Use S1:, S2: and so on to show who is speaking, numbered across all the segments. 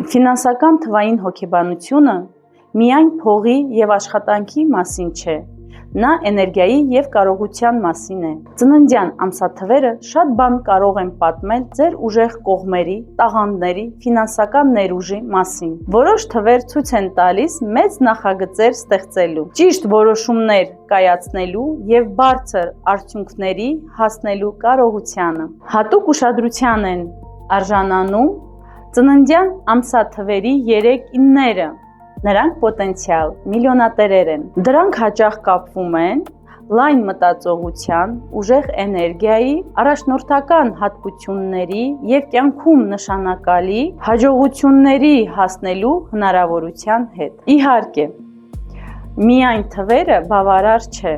S1: Ֆինանսական թվային հոգեբանությունը միայն փողի և աշխատանքի մասին չէ, նա էներգիայի և կարողության մասին է։ Ծննդյան ամսաթվերը շատ բան կարող են պատմել ձեր ուժեղ կողմերի, տաղանդների, ֆինանսական ներուժի մասին։ Որոշ թվեր ցույց են տալիս մեծ նախագծեր ստեղծելու, ճիշտ որոշումներ կայացնելու և բարձր արդյունքների հասնելու կարողությանը։ Հատուկ ուշադրության են արժանանում ծննդյան ամսաթվերի 3-9-ը, նրանք պոտենցիալ միլիոնատերեր են։ Դրանք հաճախ կապվում են լայն մտածողության, ուժեղ էներգիայի, առաջնորդական հատկությունների և կյանքում նշանակալի հաջողությունների հասնելու հնարավորության հետ։ Իհարկե, միայն թվերը բավարար չէ։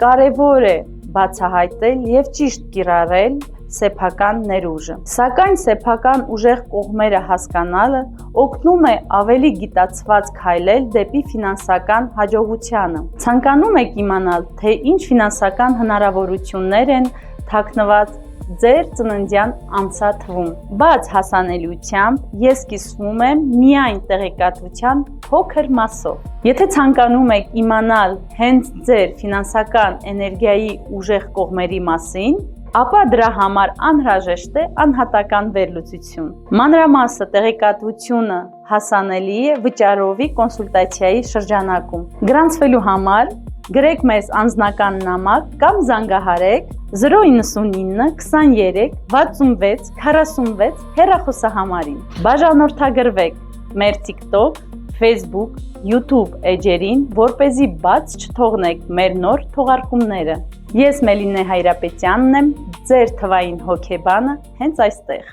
S1: Կարևոր է բացահայտել և ճիշտ կիրառել սեփական ներուժը։ Սակայն սեփական ուժեղ կողմերը հասկանալը օգնում է ավելի գիտակցված քայլել դեպի ֆինանսական հաջողությանը։ Ցանկանում եք իմանալ, թե ինչ ֆինանսական հնարավորություններ են թաքնված ձեր ծննդյան ամսաթվում։ Բաց հասանելիությամբ ես կիսվում եմ միայն տեղեկատվության փոքր մասով։ Եթե ցանկանում եք իմանալ հենց ձեր ֆինանսական էներգիայի ուժեղ կողմերի մասին, ապա դրա համար անհրաժեշտ է անհատական վերլուծություն։ Մանրամասը տեղեկատվությունը հասանելի է վճարովի կոնսուլտացիայի շրջանակում։ Գրանցվելու համար գրեք մեզ անձնական նամակ կամ զանգահարեք 099 23 66 46 հեռախոսահամարին։ Բաժանորդագրվեք մեր TikTok, Facebook, YouTube էջերին, որպեսզի բաց չթողնեք մեր նոր թողարկումները։ Ես Մելինե Հայրապետյանն եմ, ձեր թվային հոգեբանը հենց այստեղ։